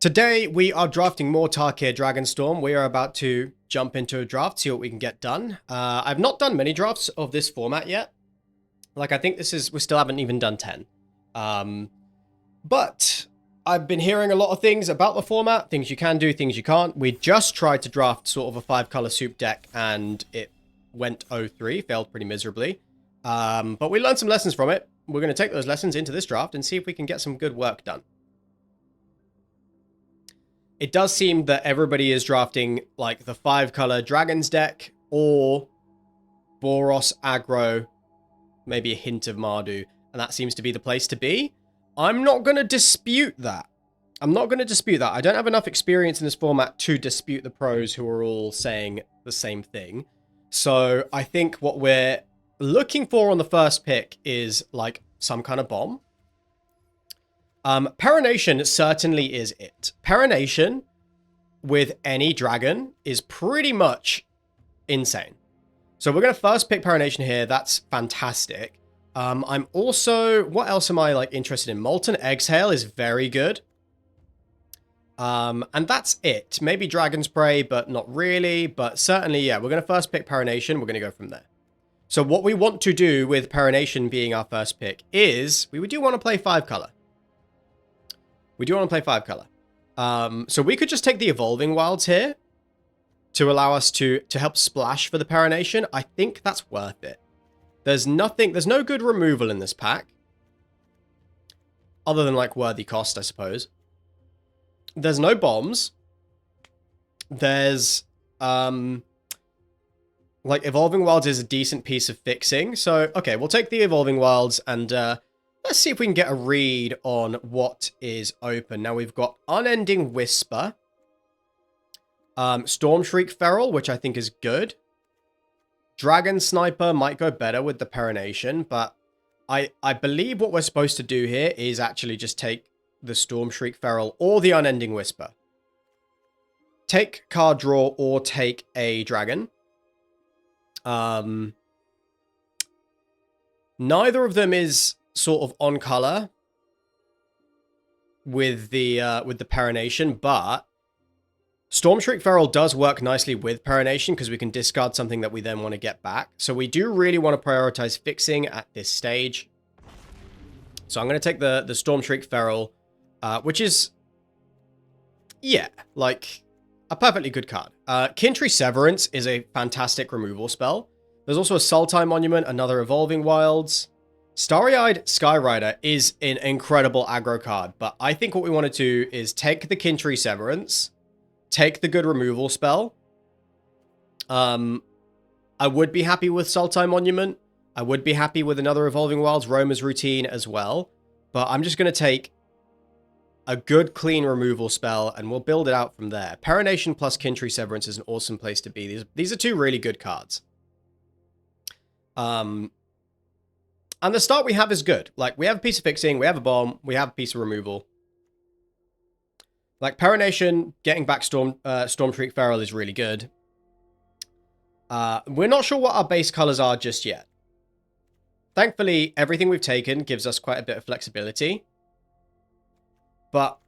Today, we are drafting more Tarkir Dragonstorm. We are about to jump into a draft, see what we can get done. I've not done many drafts of this format yet. Like, I think we still haven't even done 10. But I've been hearing a lot of things about the format, things you can do, things you can't. We just tried to draft sort of a 5-color soup deck, and it went 0-3, failed pretty miserably. But we learned some lessons from it. We're going to take those lessons into this draft and see if we can get some good work done. It does seem that everybody is drafting like the 5-color Dragons deck or Boros aggro, maybe a hint of Mardu, and that seems to be the place to be. I'm not going to dispute that. I don't have enough experience in this format to dispute the pros who are all saying the same thing. So I think what we're looking for on the first pick is like some kind of bomb. Perenation certainly is it. Perenation with any dragon is pretty much insane. So we're going to first pick Perenation here. That's fantastic. I'm also... What else am I like interested in? Molten Exhale is very good. And that's it. Maybe Dragon's Prey, but not really. But certainly, yeah, we're going to first pick Perenation. We're going to go from there. So what we want to do with Perenation being our first pick is... We do want to play 5-color. So we could just take the Evolving Wilds here to allow us to help splash for the Perenation. I think that's worth it. There's no good removal in this pack. Other than like worthy cost, I suppose. There's no bombs. There's, like Evolving Wilds is a decent piece of fixing. So, okay, we'll take the Evolving Wilds and, let's see if we can get a read on what is open. Now, we've got Unending Whisper. Storm Shriek Feral, which I think is good. Dragon Sniper might go better with the Perenation, but I believe what we're supposed to do here is actually just take the Storm Shriek Feral or the Unending Whisper. Take card draw or take a dragon. Neither of them is sort of on color with the Perenation, but Storm Shriek Feral does work nicely with Perenation because we can discard something that we then want to get back. So we do really want to prioritize fixing at this stage. So I'm going to take the Storm Shriek Feral, which is, yeah, like a perfectly good card. Kintry Severance is a fantastic removal spell. There's also a Sultai Monument, another Evolving Wilds. Starry-Eyed Skyrider is an incredible aggro card, but I think what we want to do is take the Kintry Severance, take the good removal spell. I would be happy with Sultai Monument. I would be happy with another Evolving Wilds Roamer's Routine as well, but I'm just going to take a good clean removal spell and we'll build it out from there. Perenation plus Kintry Severance is an awesome place to be. These are two really good cards. And the start we have is good. Like, we have a piece of fixing, we have a bomb, we have a piece of removal. Like, Perenation, getting back Storm Shriek Feral is really good. We're not sure what our base colors are just yet. Thankfully, everything we've taken gives us quite a bit of flexibility. But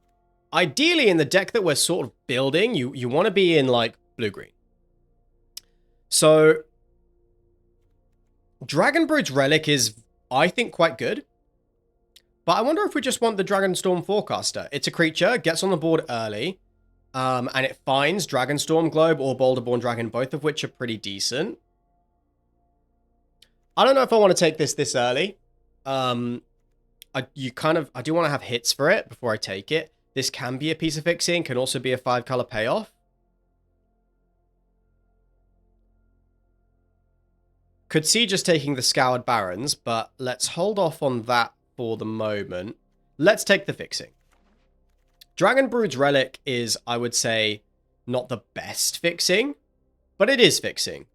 ideally, in the deck that we're sort of building, you want to be in, like, blue-green. So, Dragonbrood's Relic is, I think, quite good. But I wonder if we just want the Dragonstorm Forecaster. It's a creature, gets on the board early, and it finds Dragonstorm Globe or Boulderborn Dragon, both of which are pretty decent. I don't know if I want to take this early. I do want to have hits for it before I take it. This can be a piece of fixing, can also be a 5-color payoff. Could see just taking the Scoured Barrens, but let's hold off on that for the moment. Let's take the fixing. Dragonbrood's Relic is, I would say, not the best fixing, but it is fixing.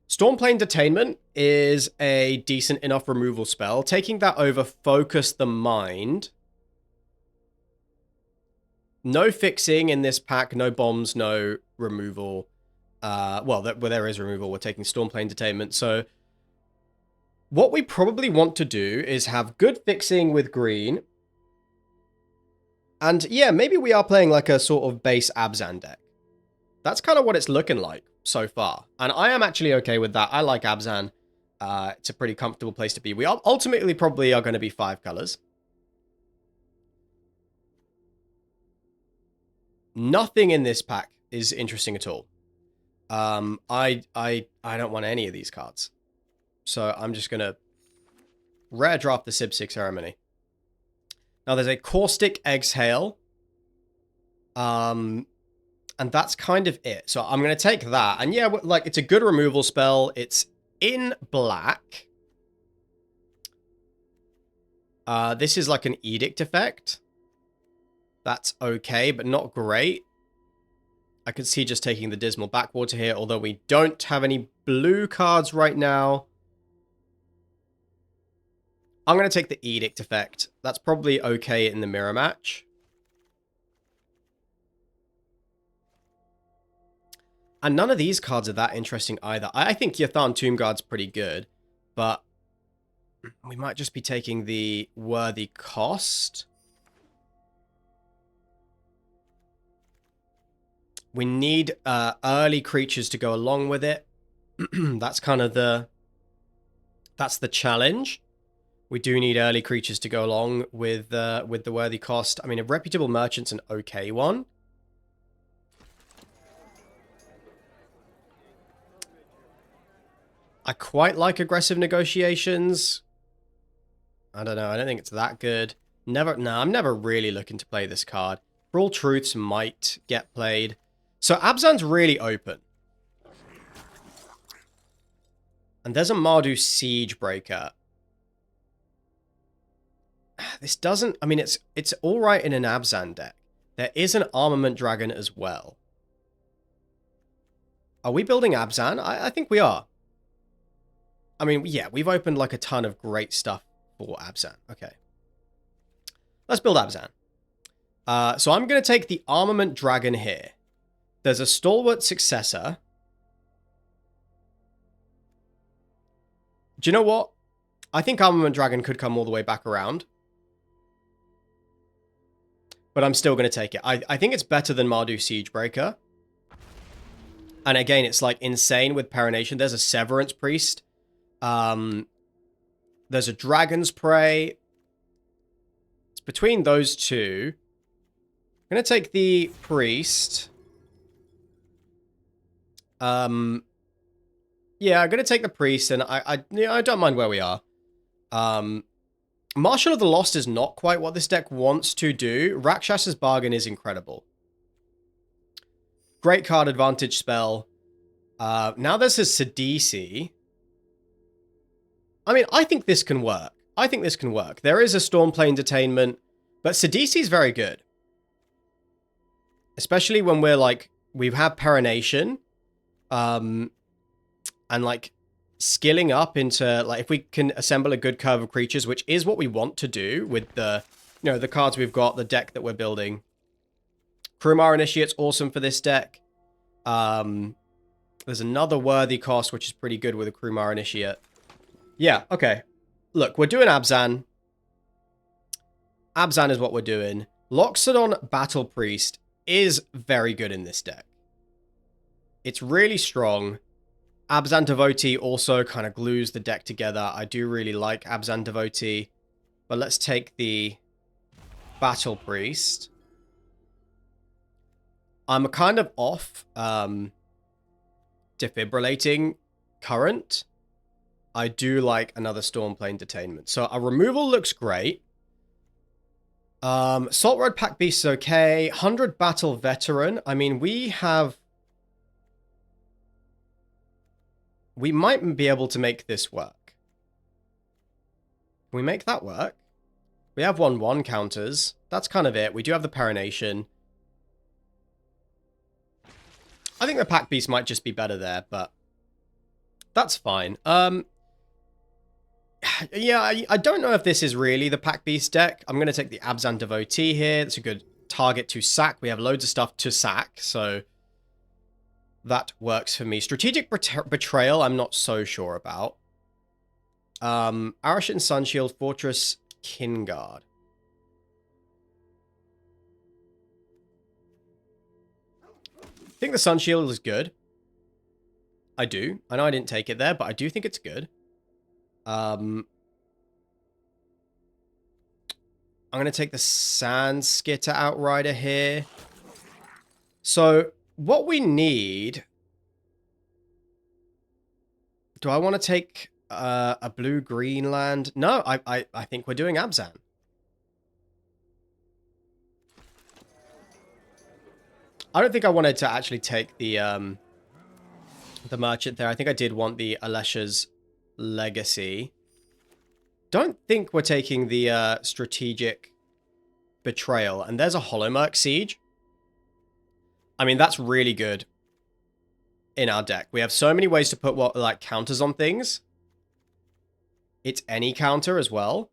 Stormplane Detainment is a decent enough removal spell. Taking that over Focus the Mind. No fixing in this pack, no bombs, no removal. Well, there is removal. We're taking Stormplane Detainment, so what we probably want to do is have good fixing with green And yeah, maybe we are playing like a sort of base Abzan deck. That's kind of what it's looking like so far. And I am actually okay with that. I like Abzan. It's a pretty comfortable place to be. We ultimately probably are going to be 5 colors. Nothing in this pack is interesting at all. I don't want any of these cards. So I'm just going to rare draft the Sib-Sig Ceremony. Now there's a Caustic Exhale. And that's kind of it. So I'm going to take that. And yeah, like, it's a good removal spell. It's in black. This is like an Edict effect. That's okay, but not great. I could see just taking the Dismal Backwater here, although we don't have any blue cards right now. I'm going to take the Edict effect. That's probably okay in the mirror match. And none of these cards are that interesting either. I think Yatharn Tomb Guard's pretty good, but we might just be taking the worthy cost. We need early creatures to go along with it. That's kind of that's the challenge. We do need early creatures to go along with the worthy cost. I mean, a Reputable Merchant's an okay one. I quite like Aggressive Negotiations. I don't know. I don't think it's that good. I'm never really looking to play this card. Brawl Truths might get played. So Abzan's really open. And there's a Mardu Siegebreaker. This doesn't... I mean, it's all right in an Abzan deck. There is an Armament Dragon as well. Are we building Abzan? I think we are. I mean, yeah, we've opened like a ton of great stuff for Abzan. Okay. Let's build Abzan. So I'm going to take the Armament Dragon here. There's a Stalwart Successor. Do you know what? I think Armament Dragon could come all the way back around. But I'm still going to take it. I think it's better than Mardu Siegebreaker. And again, it's like insane with Parination. There's a Severance Priest. There's a Dragon's Prey. It's between those two. I'm going to take the Priest. Yeah, I'm going to take the Priest, and I don't mind where we are. Marshal of the Lost is not quite what this deck wants to do. Rakshas's Bargain is incredible. Great card advantage spell. Now there's a Sidisi. I mean, I think this can work. I think this can work. There is a Stormplane Detainment, but Sidisi is very good. Especially when we're like, we have Parination. And like skilling up into like, if we can assemble a good curve of creatures, which is what we want to do with the, you know, the cards we've got, the deck that we're building. Krumar Initiate's awesome for this deck. There's another worthy cost, which is pretty good with a Krumar Initiate. Yeah, okay. Look, we're doing Abzan. Abzan is what we're doing. Loxodon Battle Priest is very good in this deck. It's really strong. Abzan Devotee also kind of glues the deck together. I do really like Abzan Devotee. But let's take the Battle Priest. I'm kind of off Defibrillating Current. I do like another Stormplane Detainment. So a removal looks great. Salt Road Pack Beast is okay. 100 Battle Veteran. I mean, we might be able to make this work. Can we make that work? We have 1/1 counters. That's kind of it. We do have the Parination. I think the Pack Beast might just be better there, but that's fine. Yeah, I don't know if this is really the Pack Beast deck. I'm going to take the Abzan Devotee here. It's a good target to sack. We have loads of stuff to sack, so that works for me. Strategic Betrayal, I'm not so sure about. Arashit and Sunshield, Fortress, Kingard. think the Sun Shield is good. I do. I know I didn't take it there, but I do think it's good. I'm going to take the Sand Skitter Outrider here. So, what we need... Do I want to take a blue-green land? No, I think we're doing Abzan. I don't think I wanted to actually take the merchant there. I think I did want the Alesha's Legacy. Don't think we're taking the strategic betrayal. And there's a Holomerk Siege. I mean, that's really good in our deck. We have so many ways to put like counters on things. It's any counter as well.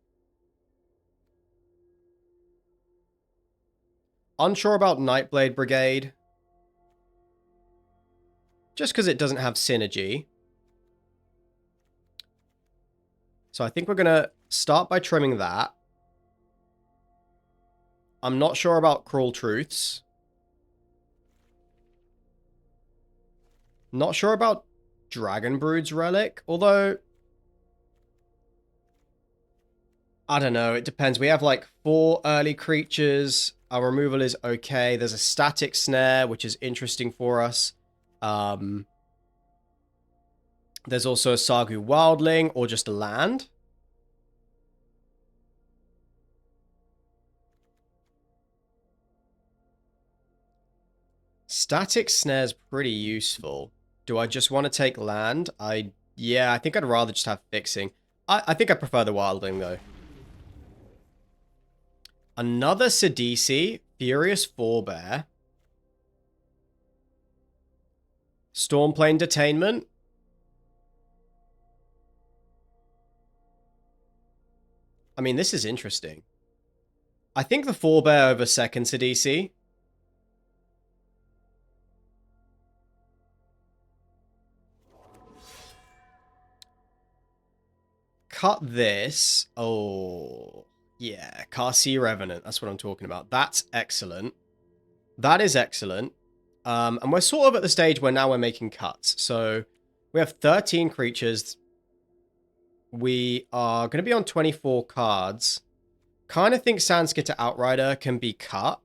Unsure about Nightblade Brigade. Just because it doesn't have synergy. So I think we're going to start by trimming that. I'm not sure about Cruel Truths. Not sure about Dragonbrood's Relic, although... I don't know, it depends. We have like 4 early creatures. Our removal is okay. There's a Static Snare, which is interesting for us. There's also a Sagu Wildling, or just a land. Static Snare's pretty useful. Do I just want to take land? Yeah, I think I'd rather just have fixing. I think I prefer the Wildling, though. Another Sidisi, Furious Forebear. Stormplane Detainment. I mean, this is interesting. I think the Forebear over second Sidisi. Cut this. Oh, yeah. Carsea Revenant. That's what I'm talking about. That's excellent. That is excellent. And we're sort of at the stage where now we're making cuts. So we have 13 creatures. We are going to be on 24 cards. Kind of think Sandskitter Outrider can be cut.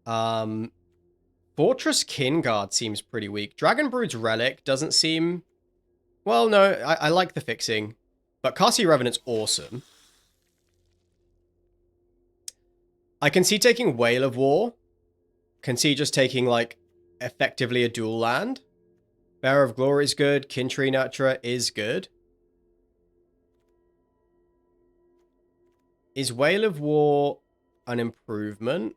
Fortress Kinguard seems pretty weak. Dragonbrood's Relic doesn't seem... Well, no, I like the fixing. But Carsea Revenant's awesome. I can see taking Whale of War. Can see just taking, like, effectively a dual land. Bearer of Glory is good. Kintree Nurturer is good. Is Whale of War an improvement?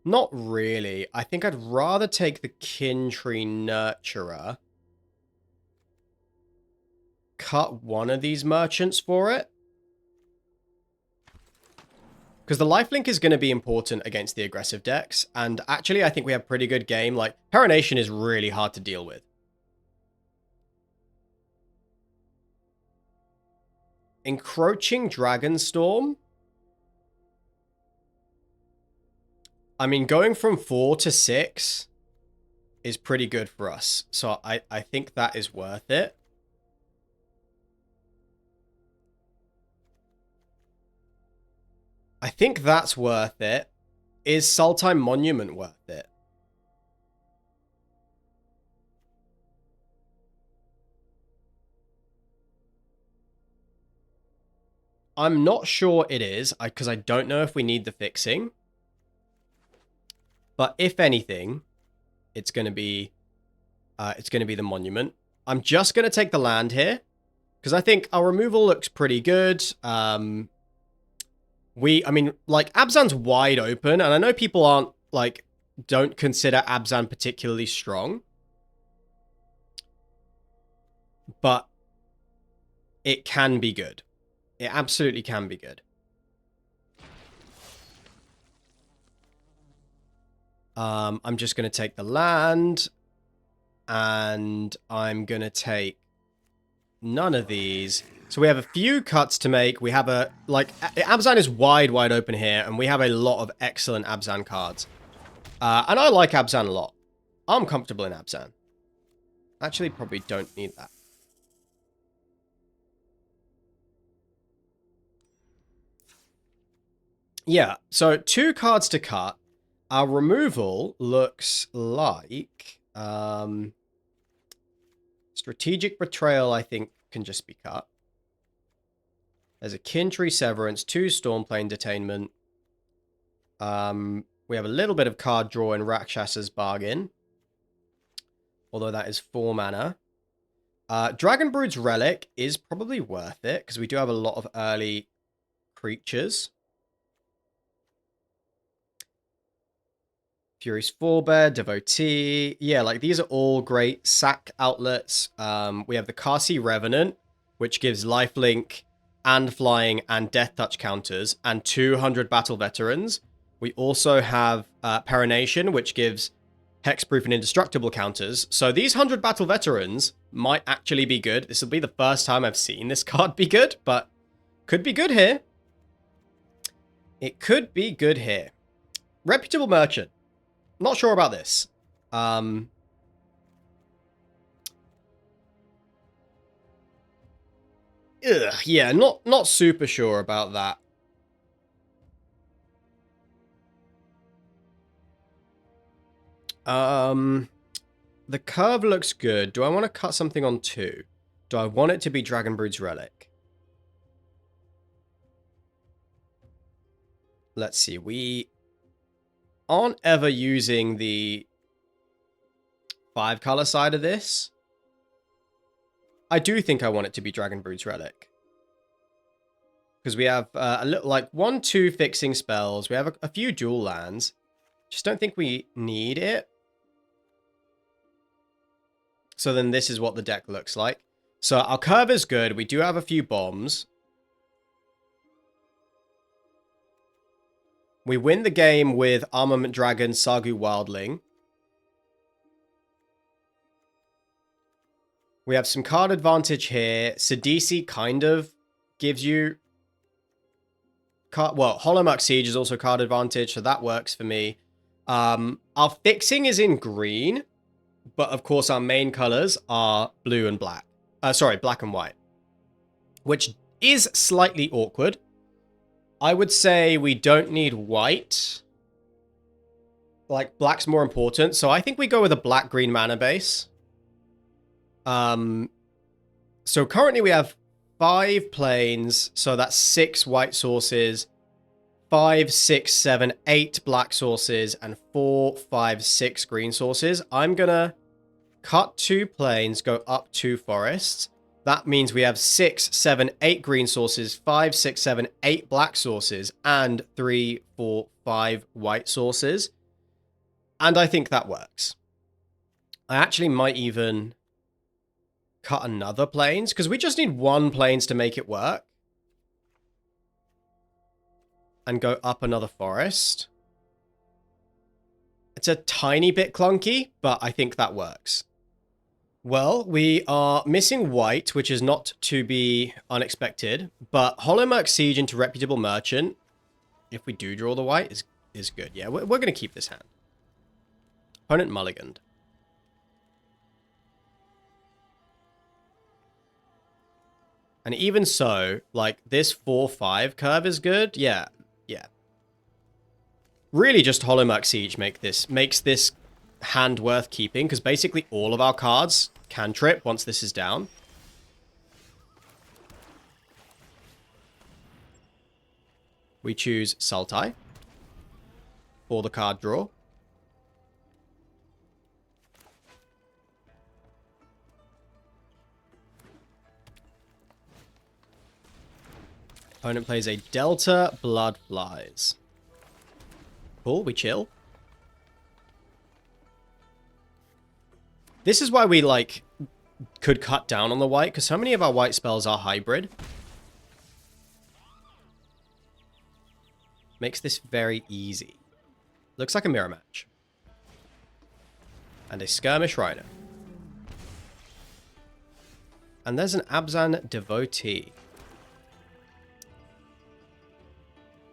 Not really. I think I'd rather take the Kintree Nurturer. Cut one of these merchants for it. Because the lifelink is going to be important against the aggressive decks. And actually, I think we have pretty good game. Like, Perenation is really hard to deal with. Encroaching Dragonstorm. I mean, going from 4 to 6 is pretty good for us. So I think that is worth it. I think that's worth it. Is Sultime Monument worth it? I'm not sure it is, because I don't know if we need the fixing. But if anything, it's going to be the Monument. I'm just going to take the land here, because I think our removal looks pretty good. I mean, like, Abzan's wide open, and I know people aren't, like, don't consider Abzan particularly strong. But it can be good. It absolutely can be good. I'm just going to take the land, and I'm going to take none of these. So we have a few cuts to make. We have a, like, Abzan is wide open here, and we have a lot of excellent Abzan cards. And I like Abzan a lot. I'm comfortable in Abzan. Actually, probably don't need that. Yeah, so 2 cards to cut. Our removal looks like... Strategic Betrayal, I think, can just be cut. There's a Kintree Severance, 2 Stormplane Detainment. We have a little bit of card draw in Rakshasa's Bargain. Although that is 4 mana. Dragonbrood's Relic is probably worth it, because we do have a lot of early creatures. Fury's Forebear, Devotee. Yeah, like these are all great sack outlets. We have the Kasi Revenant, which gives lifelink and flying and death touch counters, and 200 battle veterans. We also have Perenation, which gives hexproof and indestructible counters. So these 100 battle veterans might actually be good. This will be the first time I've seen this card be good, but could be good here. It could be good here. Reputable Merchant. Not sure about this. Yeah, not super sure about that. The curve looks good. Do I want to cut something on 2? Do I want it to be Dragonbrood's Relic? Let's see. We aren't ever using the 5-color side of this. I do think I want it to be Dragonbrood's Relic. Because we have a little, like 1-2 fixing spells. We have a few dual lands. Just don't think we need it. So then this is what the deck looks like. So our curve is good. We do have a few bombs. We win the game with Armament Dragon, Sagu Wildling. We have some card advantage here. Sidisi kind of gives you... well, Hollowmark Siege is also card advantage, so that works for me. Our fixing is in green, but of course our main colors are blue and black. Sorry, black and white. Which is slightly awkward. I would say we don't need white. Like, black's more important, so I think we go with a black-green mana base. So currently we have 5 planes, so that's 6 white sources, 5, 6, 7, 8 black sources, and 4, 5, 6 green sources. I'm gonna cut 2 planes, go up 2 forests. That means we have 6, 7, 8 green sources, 5, 6, 7, 8 black sources, and 3, 4, 5 white sources. And I think that works. I actually might even cut another planes, because we just need 1 planes to make it work. And go up another forest. It's a tiny bit clunky, but I think that works. Well, we are missing white, which is not to be unexpected, but Hollowmark Siege into Reputable Merchant, if we do draw the white, is good. Yeah, we're going to keep this hand. Opponent mulliganed. And even so, like, this 4-5 curve is good. Yeah, yeah. Really just Hollowmark Siege makes this hand worth keeping, because basically all of our cards can trip once this is down. We choose Sultai for the card draw. Opponent plays a Delta Bloodflies. Cool, we chill. This is why we, like, could cut down on the white, because so many of our white spells are hybrid. Makes this very easy. Looks like a mirror match. And a Skirmish Rider. And there's an Abzan Devotee.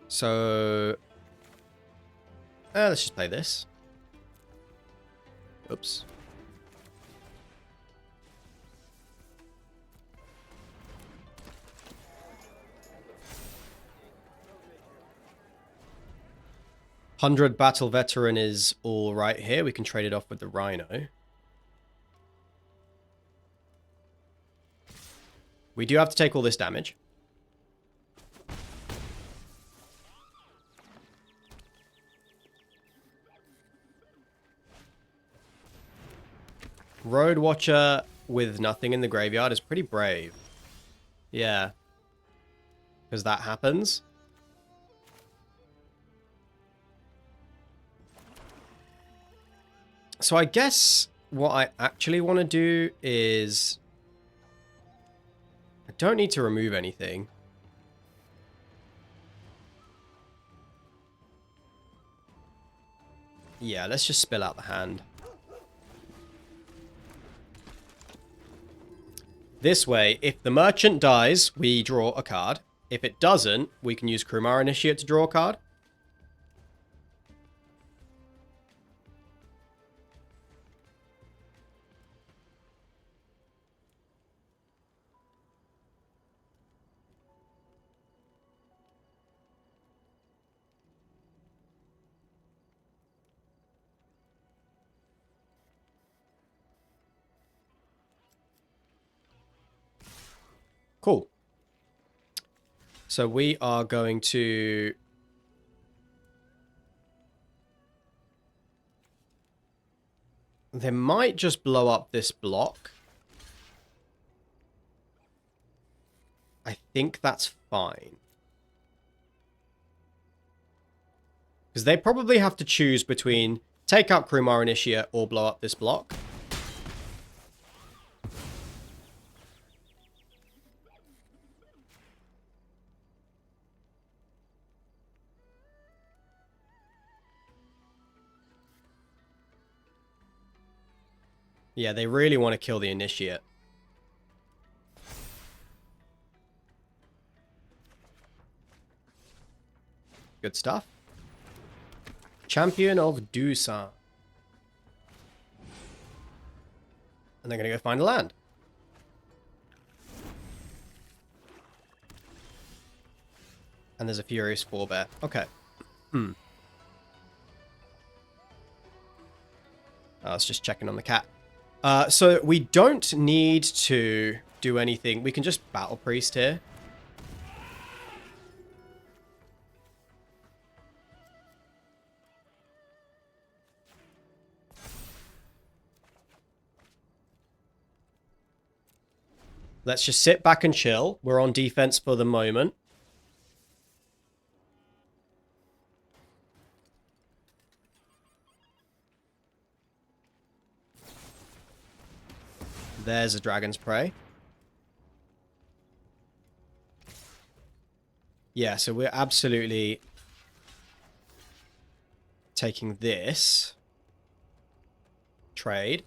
So... let's just play this. Oops. $100 battle veteran is all right here. We can trade it off with the rhino. We do have to take all this damage. Road Watcher with nothing in the graveyard is pretty brave. Yeah. Because that happens. So I guess what I actually want to do is... I don't need to remove anything. Yeah, let's just spill out the hand. This way, if the merchant dies, we draw a card. If it doesn't, we can use Kurumara Initiate to draw a card. Cool. So we are going to... They might just blow up this block. I think that's fine. Because they probably have to choose between take out Kurumara Initiate or blow up this block. Yeah, they really want to kill the Initiate. Good stuff. Champion of Dusan. And they're going to go find a land. And there's a Furious Forebear. Okay. I was just checking on the cat. So we don't need to do anything. We can just Battle Priest here. Let's just sit back and chill. We're on defense for the moment. There's a Dragon's Prey. Yeah, so we're absolutely taking this. Trade.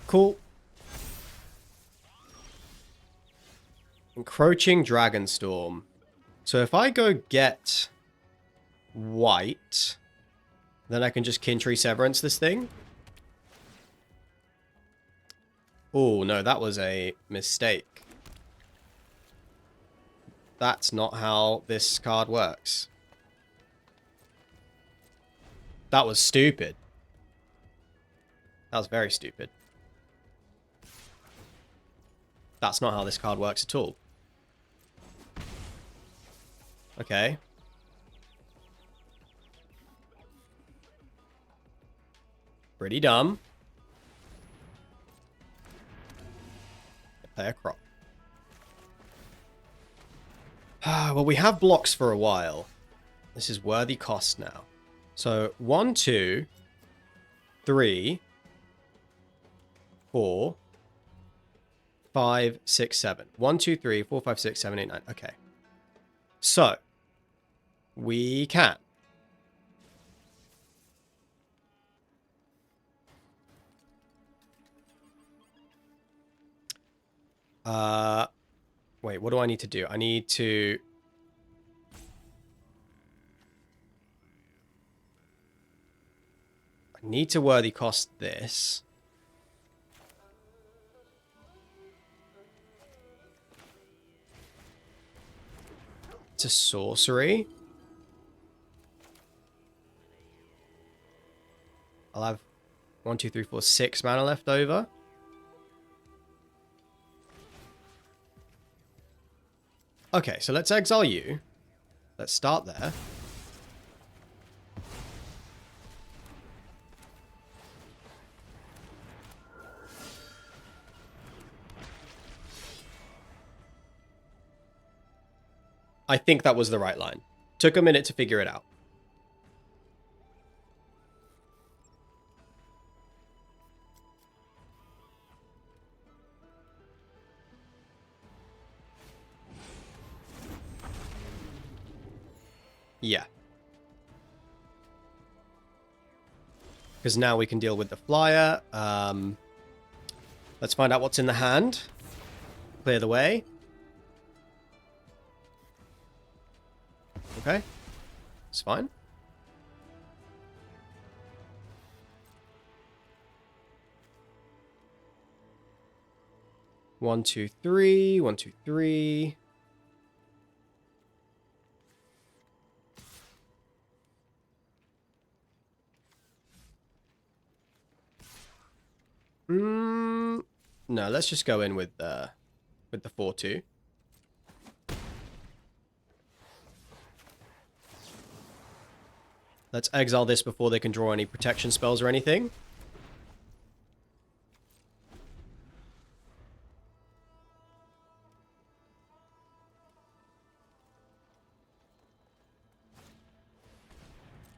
Cool. Encroaching Dragonstorm. So if I go get white, then I can just Kintree Severance this thing. Oh, no, that was a mistake. That's not how this card works. That was stupid. That was very stupid. That's not how this card works at all. Okay. Pretty dumb. Play a crop. Well, we have blocks for a while. This is worthy cost now. So 1, 2, 3, 4, 5, 6, 7. 1, 2, 3, 4, 5, 6, 7, 8, 9. Okay. So we can. Wait, what do I need to do? I need to... I need to worthy cost this. It's a sorcery. I'll have 1, 2, 3, 4, 6 mana left over. Okay, so let's exile you. Let's start there. I think that was the right line. Took a minute to figure it out. Yeah. Because now we can deal with the flyer. Let's find out what's in the hand. Clear the way. Okay. It's fine. One, two, three. 1, 2, 3. No, let's just go in with the 4-2. Let's exile this before they can draw any protection spells or anything.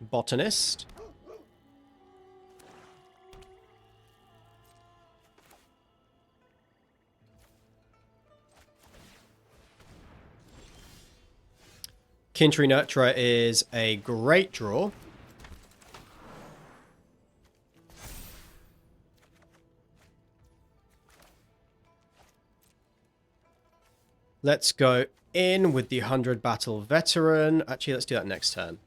Botanist. Kintry Nurturer is a great draw. Let's go in with the 100 Battle Veteran. Actually, let's do that next turn.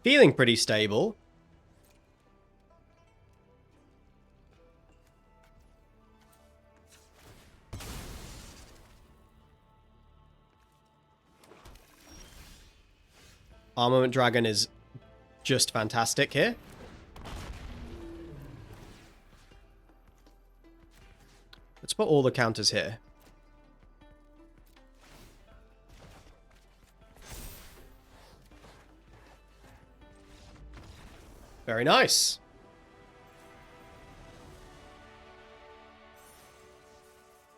Feeling pretty stable. Armament Dragon is just fantastic here. Let's put all the counters here. Very nice.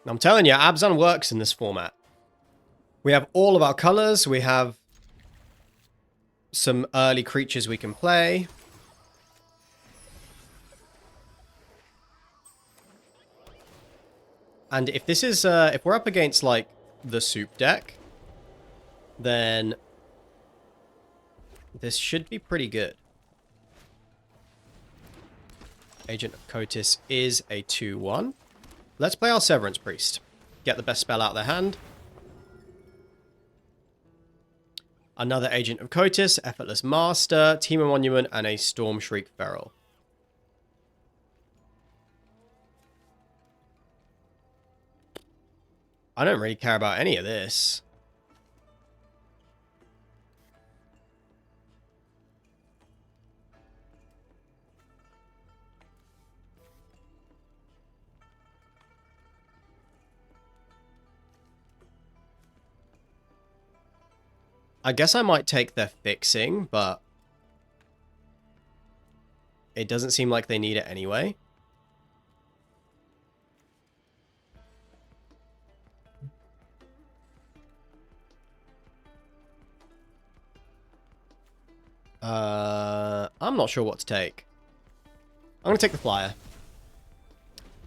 I'm telling you, Abzan works in this format. We have all of our colors. We have some early creatures we can play. And if this is, if we're up against, like, the soup deck, then this should be pretty good. Agent of Kotis is a 2-1. Let's play our Severance Priest. Get the best spell out of their hand. Another Agent of Kotis, Effortless Master, Temur Monument, and a Storm Shriek Feral. I don't really care about any of this. I guess I might take their fixing, but it doesn't seem like they need it anyway. I'm not sure what to take. I'm going to take the flyer.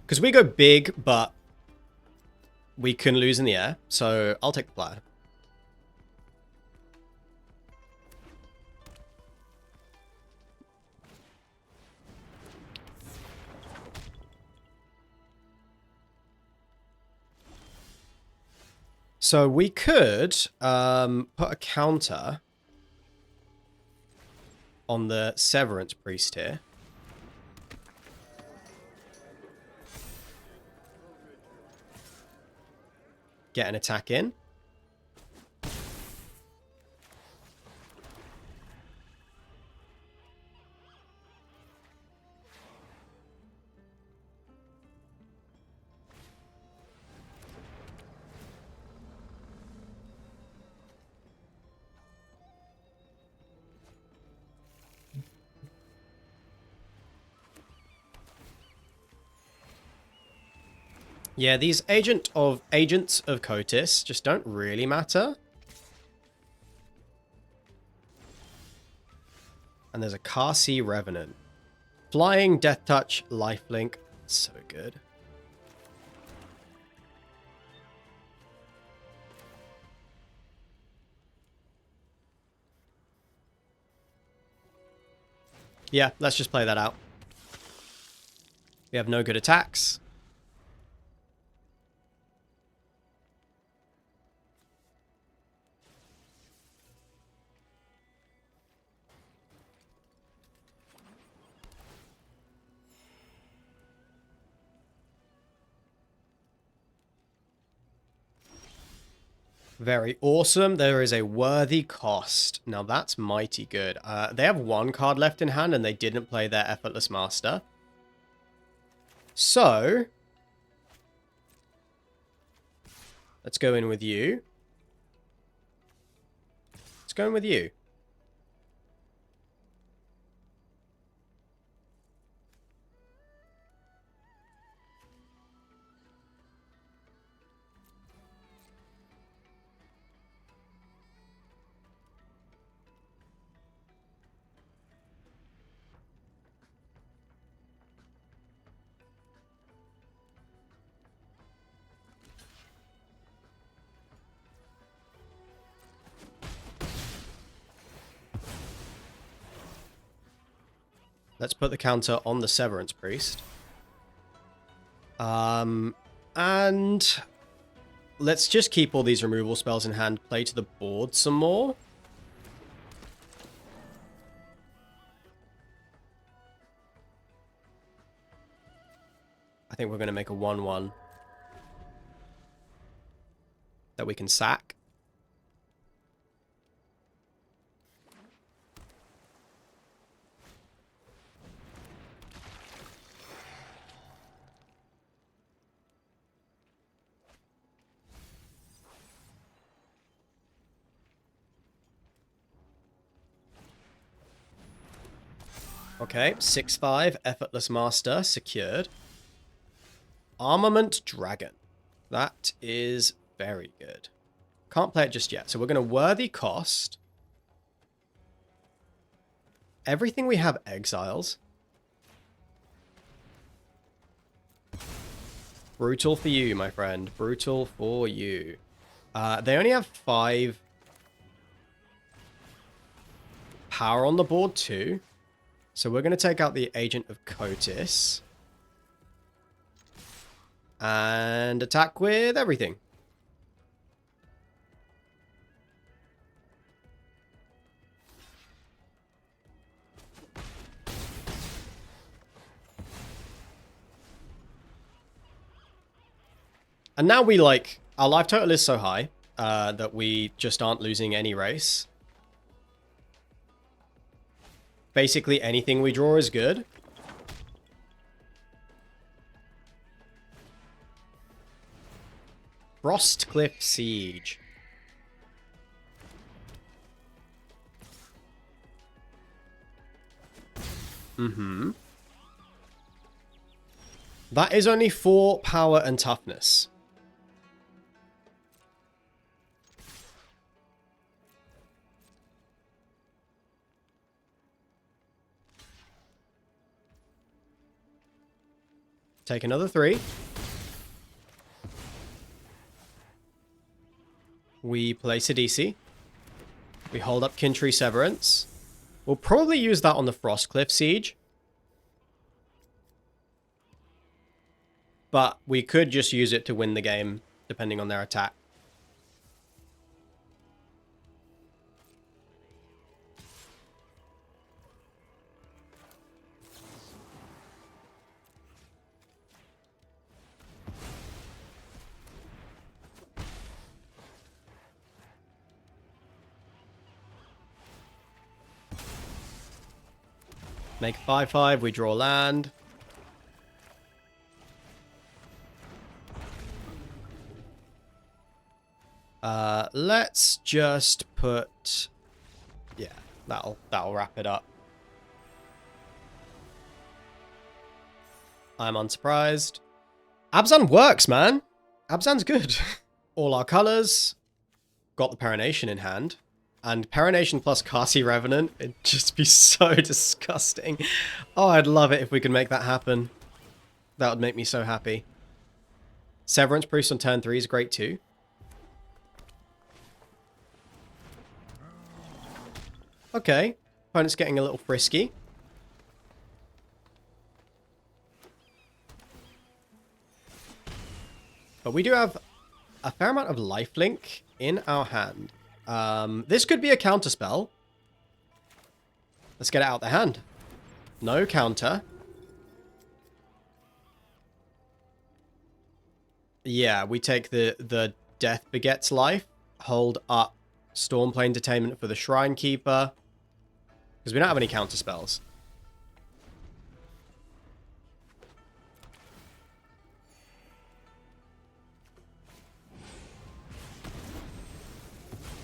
Because we go big, but we can lose in the air, so I'll take the plaid. So we could put a counter on the Severance Priest here. Get an attack in. Yeah, these agents of Kotis just don't really matter. And there's a Kasi Revenant. Flying, Death Touch, Lifelink. So good. Yeah, let's just play that out. We have no good attacks. Very awesome. There is a worthy cost. Now that's mighty good. They have one card left in hand and they didn't play their Effortless Master. So, let's go in with you. Let's go in with you. Let's put the counter on the Severance Priest. And let's just keep all these removal spells in hand, play to the board some more. I think we're going to make a 1/1 that we can sack. Okay, 6/5, Effortless Master, secured. Armament Dragon. That is very good. Can't play it just yet, so we're going to worthy cost. Everything we have exiles. Brutal for you, my friend. Brutal for you. They only have 5 power on the board too. So we're going to take out the Agent of Kotis. And attack with everything. And now we like, our life total is so high that we just aren't losing any race. Basically anything we draw is good. Frostcliff Siege. That is only 4 power and toughness. Take another 3. We place a DC. We hold up Kintree Severance. We'll probably use that on the Frostcliff Siege. But we could just use it to win the game, depending on their attack. Make 5/5, we draw land. Let's just put... Yeah, that'll wrap it up. I'm unsurprised. Abzan works, man. Abzan's good. All our colors. Got the Perenation in hand. And Perenation plus Kasi Revenant, it'd just be so disgusting. Oh, I'd love it if we could make that happen. That would make me so happy. Severance Priest on turn 3 is great too. Okay, opponent's getting a little frisky. But we do have a fair amount of lifelink in our hand. This could be a counterspell. Let's get it out the hand. No counter. Yeah, we take the Death Begets Life. Hold up Stormplane Detainment for the Shrine Keeper. Because we don't have any counterspells.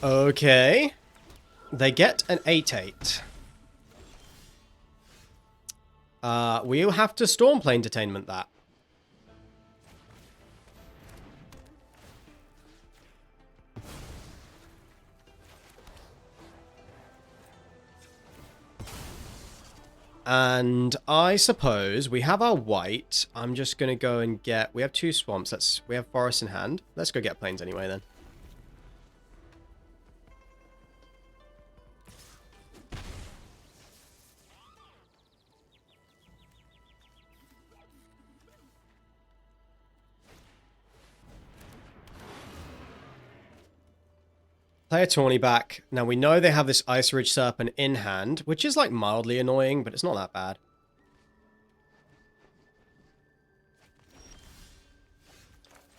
Okay. They get an 8/8. We'll have to Stormplane Detainment that. And I suppose we have our white. I'm just going to go and get... We have 2 swamps. We have forest in hand. Let's go get plains anyway then. Play a Tawny back. Now we know they have this Ice Ridge Serpent in hand, which is like mildly annoying, but it's not that bad.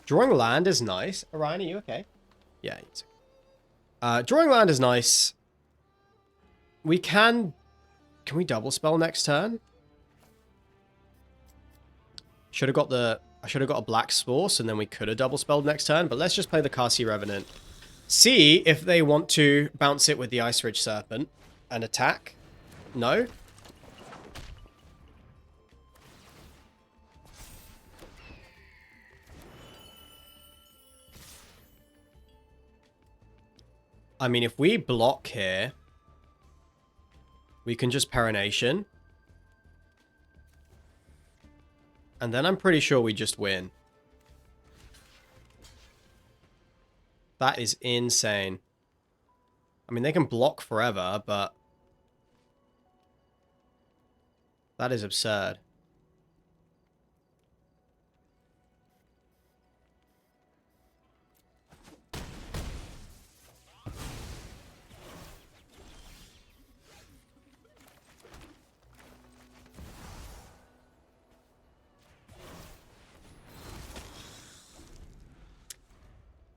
Drawing land is nice. Orion, are you okay? Yeah, he's okay. Drawing land is nice. We can... Can we double spell next turn? Should have got the... I should have got a Black Spore, and then we could have double spelled next turn, but let's just play the Kasi Revenant. See if they want to bounce it with the Ice Ridge Serpent and attack. No? I mean, if we block here, we can just Perenation. And then I'm pretty sure we just win. That is insane. I mean, they can block forever, but... That is absurd.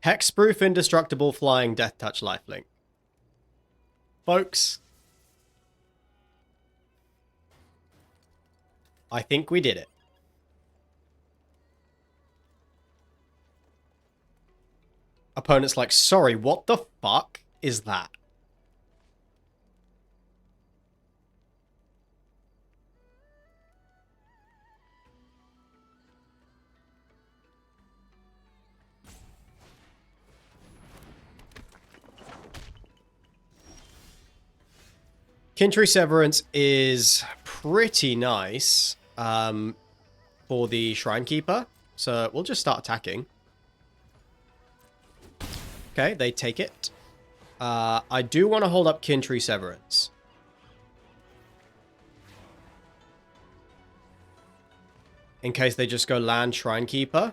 Hexproof, indestructible, flying, death touch, lifelink. Folks. I think we did it. Opponent's like, sorry, what the fuck is that? Kintree Severance is pretty nice for the Shrine Keeper. So we'll just start attacking. Okay, they take it. I do want to hold up Kin Tree Severance. In case they just go land Shrine Keeper.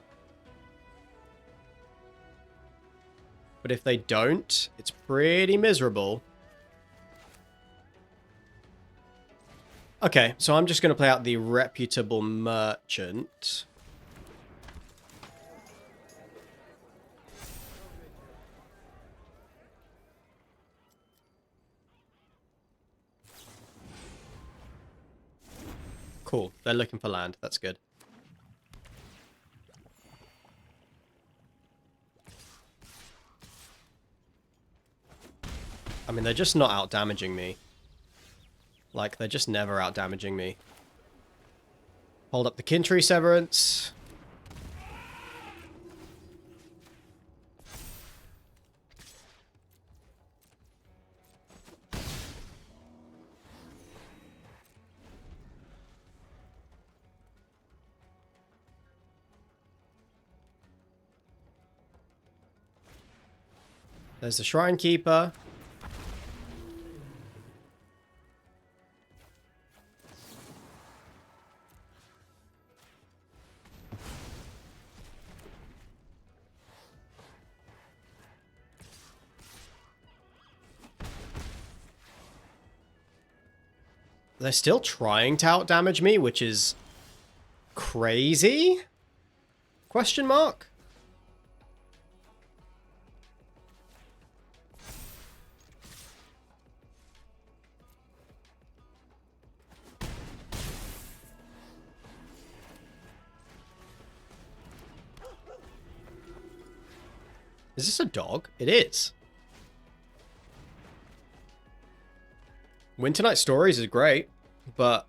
But if they don't, it's pretty miserable. Okay, so I'm just going to play out the Reputable Merchant. Cool, they're looking for land. That's good. I mean, they're just not out-damaging me. Like, they're just never out-damaging me. Hold up the Kin Tree Severance. There's the Shrine Keeper. They're still trying to out-damage me, which is crazy? Question mark? Is this a dog? It is. Winter Night Stories is great, but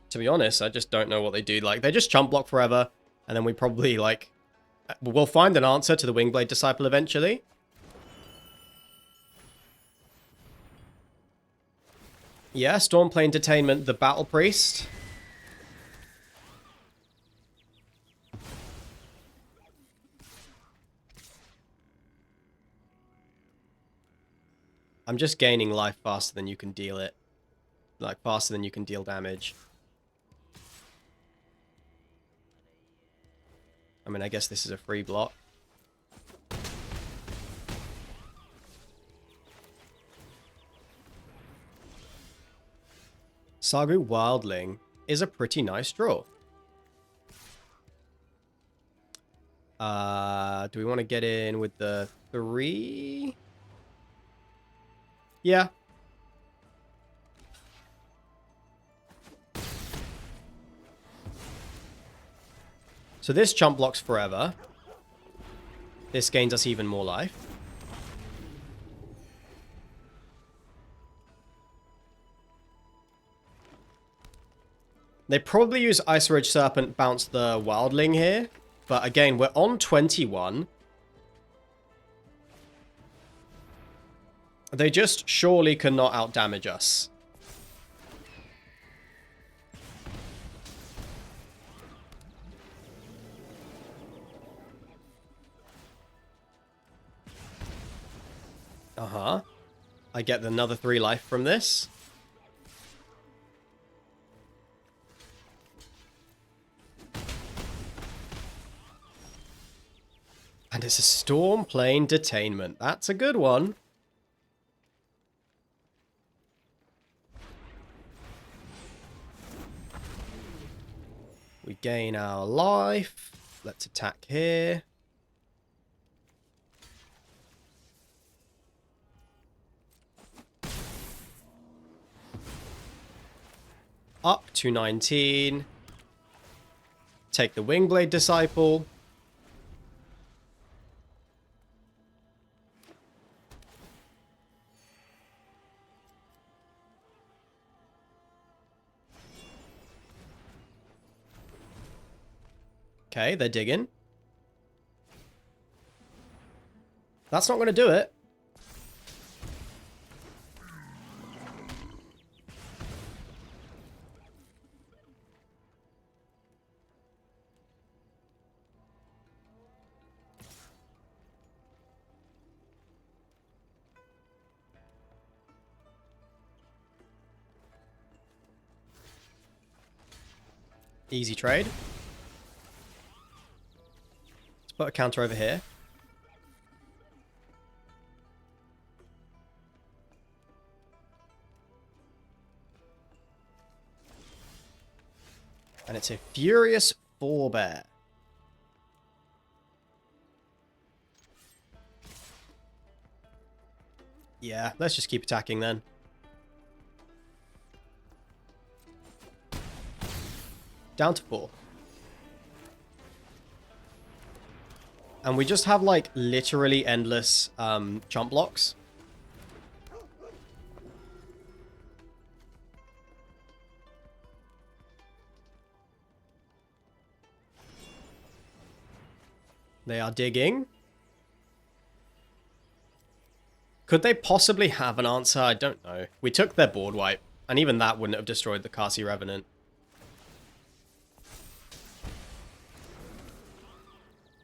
to be honest, I just don't know what they do. Like, they just chump block forever, and then we probably, like, we'll find an answer to the Wingblade Disciple eventually. Yeah, Stormplane Detainment, the Battle Priest. I'm just gaining life faster than you can deal it. Like, faster than you can deal damage. I mean, I guess this is a free block. Sagu Wildling is a pretty nice draw. Do we want to get in with the 3? Yeah. So this chump blocks forever. This gains us even more life. They probably use Ice Ridge Serpent, bounce the Wildling here. But again, we're on 21. They just surely cannot outdamage us. Uh-huh. I get another 3 life from this. And it's a Stormplane Detainment. That's a good one. We gain our life. Let's attack here. Up to 19. Take the Wingblade Disciple. Okay, they're digging. That's not going to do it. Easy trade. Let's put a counter over here. And it's a Furious Forebear. Yeah, let's just keep attacking then. Down to 4. And we just have, like, literally endless chump blocks. They are digging. Could they possibly have an answer? I don't know. We took their board wipe, and even that wouldn't have destroyed the Kasi Revenant.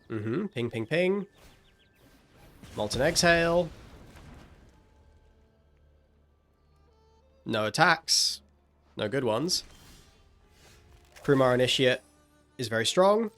Ping, ping, ping. Molten Exhale. No attacks. No good ones. Krumar Initiate is very strong.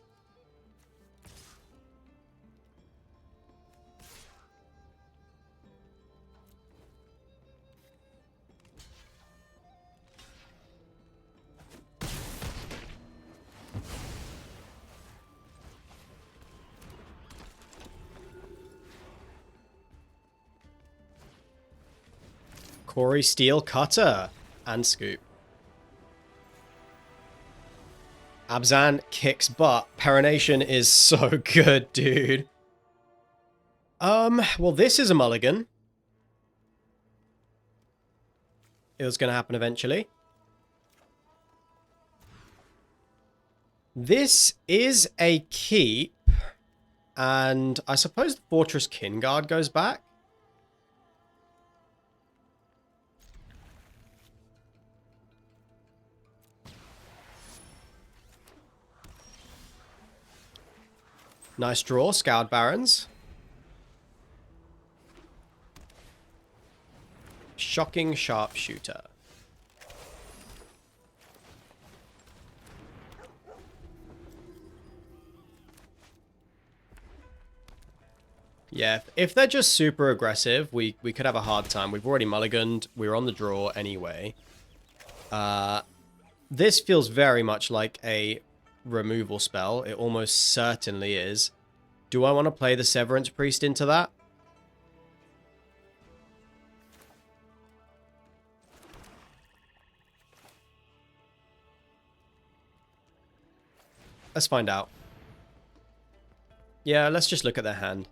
Corey Steel Cutter and Scoop. Abzan kicks butt. Perenation is so good, dude. Well, this is a mulligan. It was going to happen eventually. This is a keep. And I suppose the Fortress Kinguard goes back. Nice draw, Scoured Barons. Shocking Sharpshooter. Yeah, if they're just super aggressive, we could have a hard time. We've already mulliganed. We're on the draw anyway. This feels very much like a removal spell. It almost certainly is. Do I want to play the Severance Priest into that? Let's find out. Yeah, let's just look at their hand.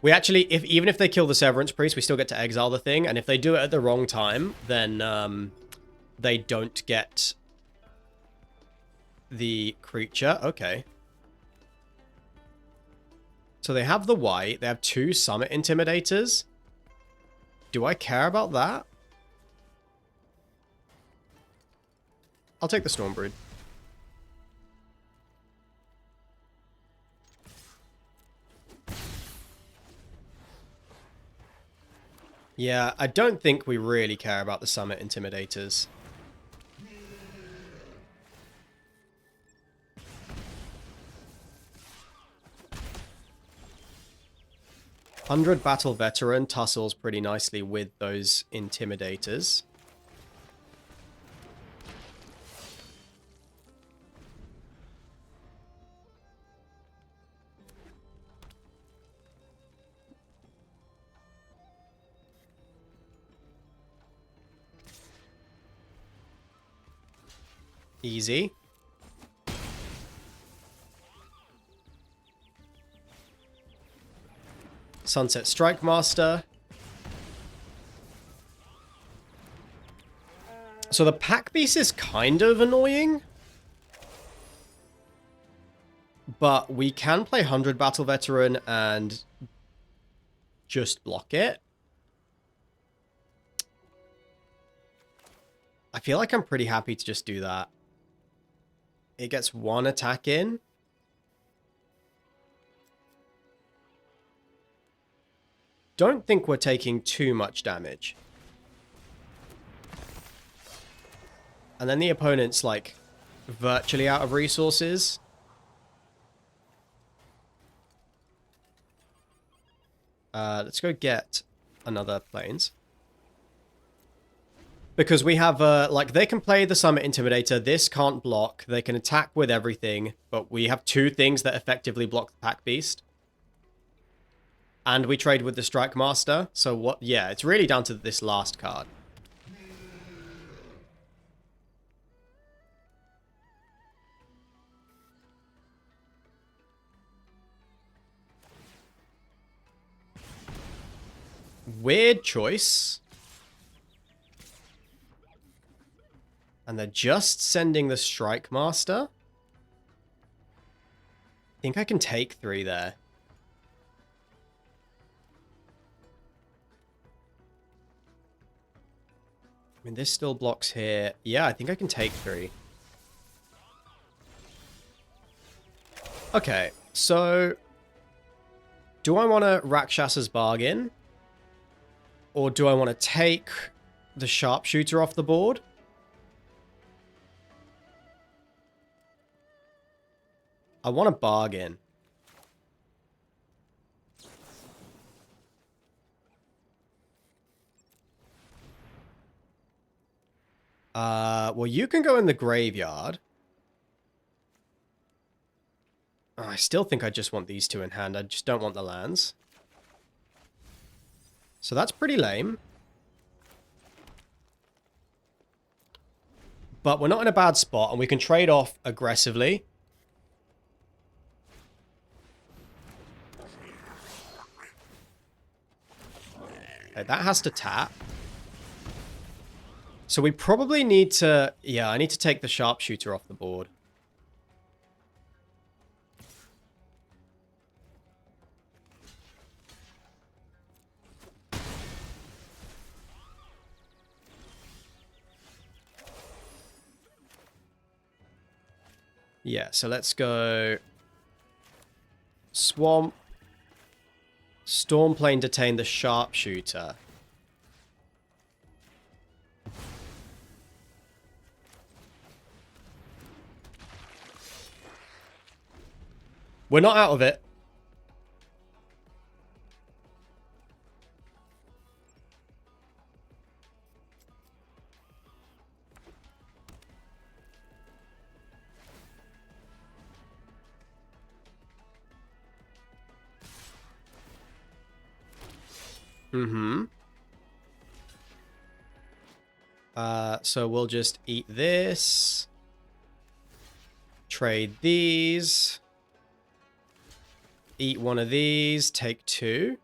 We actually, even if they kill the Severance Priest, we still get to exile the thing, and if they do it at the wrong time, then they don't get the creature. Okay. So they have the white. They have 2 Summit Intimidators. Do I care about that? I'll take the Stormbrood. Yeah, I don't think we really care about the Summit Intimidators. $100 Battle Veteran tussles pretty nicely with those Intimidators. Easy. Sunset Strike Master. So the pack piece is kind of annoying. But we can play 100 Battle Veteran and just block it. I feel like I'm pretty happy to just do that. It gets 1 attack in. Don't think we're taking too much damage. And then the opponent's like virtually out of resources. Let's go get another planes. Because we have, like, they can play the Summit Intimidator. This can't block. They can attack with everything. But we have two things that effectively block the Pack Beast. And we trade with the Strike Master. So what? Yeah, it's really down to this last card. Weird choice. And they're just sending the Strike Master. I think I can take 3 there. I mean, this still blocks here. Yeah, I think I can take 3. Okay, so... do I want to Rakshas's Bargain? Or do I want to take the Sharpshooter off the board? I want a bargain. Well, you can go in the graveyard. Oh, I still think I just want these 2 in hand. I just don't want the lands. So that's pretty lame. But we're not in a bad spot, and we can trade off aggressively. Okay, that has to tap. So we probably need to... yeah, I need to take the Sharpshooter off the board. Yeah, so let's go... Swamp. Stormplane detain the Sharpshooter. We're not out of it. Mm-hmm. So we'll just eat this. Trade these. Eat one of these. Take 2.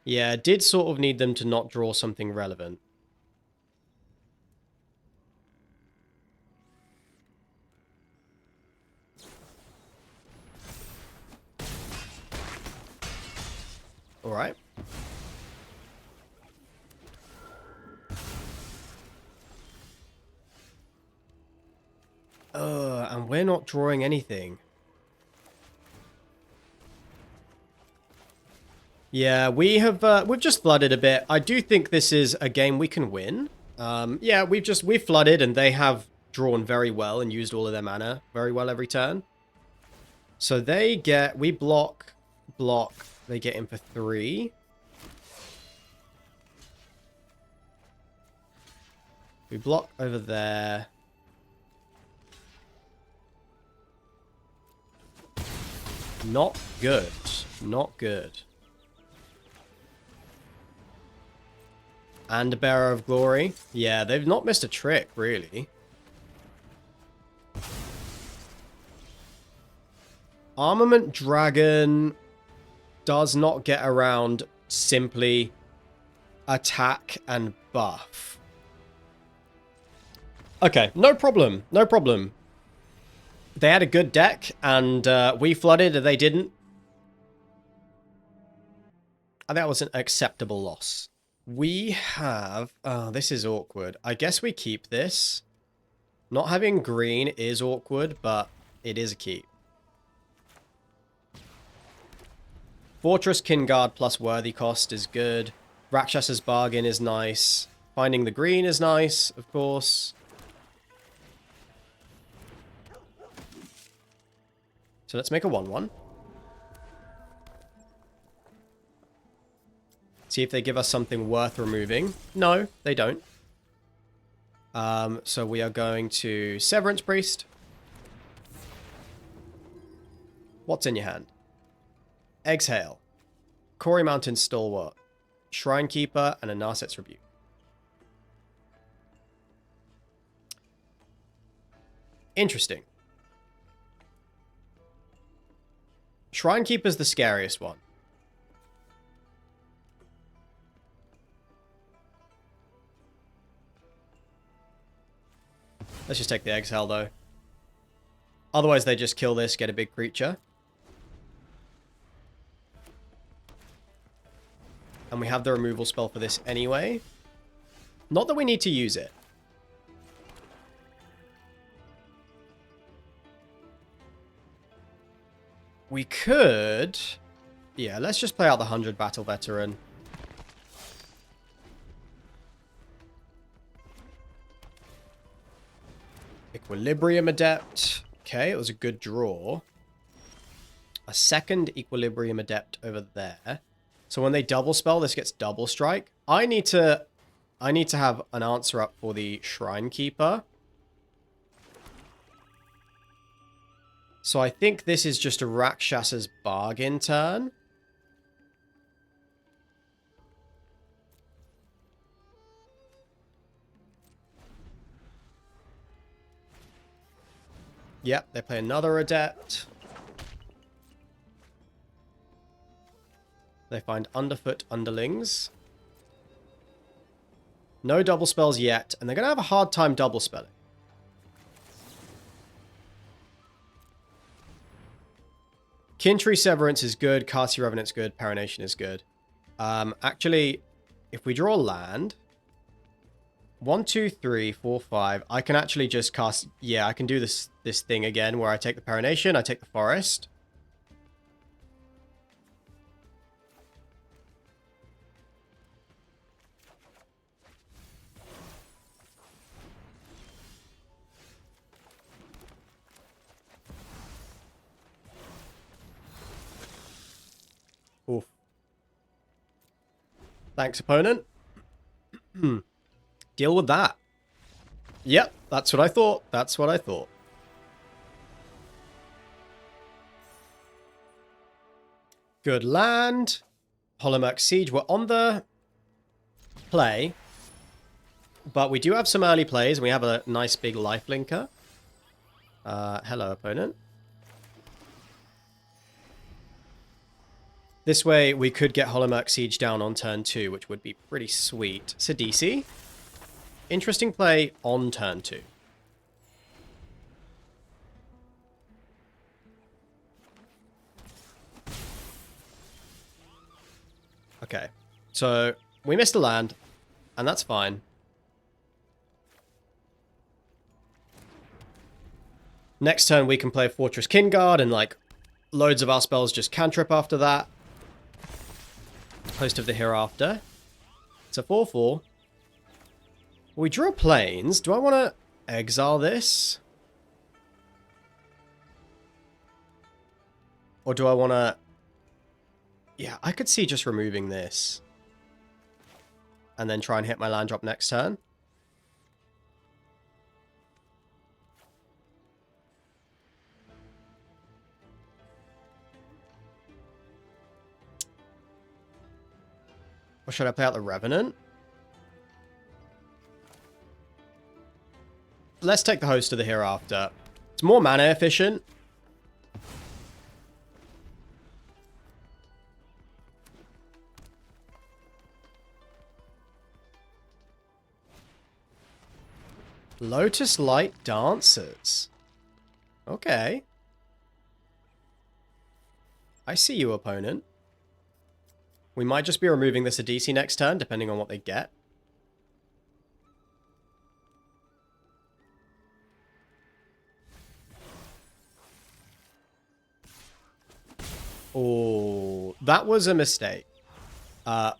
Yeah, did sort of need them to not draw something relevant. All right. And we're not drawing anything. Yeah, we've just flooded a bit. I do think this is a game we can win. Yeah, we've flooded and they have drawn very well and used all of their mana very well every turn. So we block, they get in for 3. We block over there. Not good. Not good. And a Bearer of Glory. Yeah, they've not missed a trick, really. Armament Dragon does not get around simply attack and buff. Okay, no problem. No problem. They had a good deck, and we flooded, and they didn't. I think that was an acceptable loss. We have... this is awkward. I guess we keep this. Not having green is awkward, but it is a keep. Fortress Kingguard plus worthy cost is good. Rakshas's Bargain is nice. Finding the green is nice, of course. So let's make a 1/1. See if they give us something worth removing. No, they don't. So we are going to Severance Priest. What's in your hand? Exhale. Quarry Mountain Stalwart. Shrine Keeper and a Narset's Rebuke. Interesting. Shrine Keeper's the scariest one. Let's just take the Exhale, though. Otherwise, they just kill this, get a big creature. And we have the removal spell for this anyway. Not that we need to use it. We could... Yeah, let's just play out the 100 Battle Veteran. Equilibrium Adept. Okay, it was a good draw. A second Equilibrium Adept over there. So when they double spell, this gets double strike. I need to have an answer up for the Shrine Keeper. So I think this is just a Rakshas's Bargain turn. Yep, they play another Adept. They find Underfoot Underlings. No double spells yet, and they're going to have a hard time double spelling. Kintree Severance is good, Kasi Revenant's good, Parination is good. Actually, if we draw land... 1, 2, 3, 4, 5. I can actually just cast... Yeah, I can do this thing again where I take the Parination, I take the Forest. Oof. Thanks, opponent. Deal with that. Yep, that's what I thought. That's what I thought. Good land. Hollowmurk Siege. We're on the play. But we do have some early plays. And we have a nice big lifelinker. Hello, opponent. This way, we could get Hollowmurk Siege down on turn 2, which would be pretty sweet. Sidisi. Interesting play on turn 2. Okay, so we missed a land, and that's fine. Next turn, we can play Fortress Kingguard, and like loads of our spells just cantrip after that. Host of the Hereafter. It's a 4/4. We draw planes. Do I want to exile this? Or do I want to... Yeah, I could see just removing this. And then try and hit my land drop next turn. Or should I play out the Revenant? Let's take the Host of the Hereafter. It's more mana efficient. Lotus Light Dancers. Okay. I see you, opponent. We might just be removing this Sidisi next turn, depending on what they get. Oh, that was a mistake.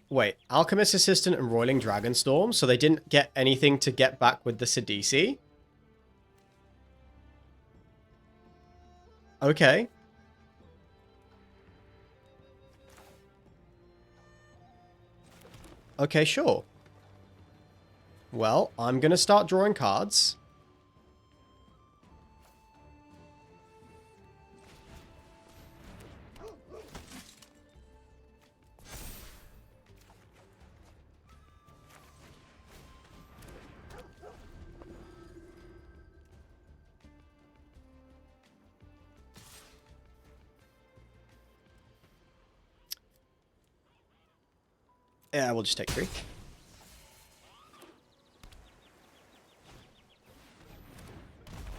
Wait, Alchemist Assistant and Roiling Dragonstorm, so they didn't get anything to get back with the Sidisi? Okay. Okay, sure. Well, I'm gonna start drawing cards. Yeah, we'll just take 3.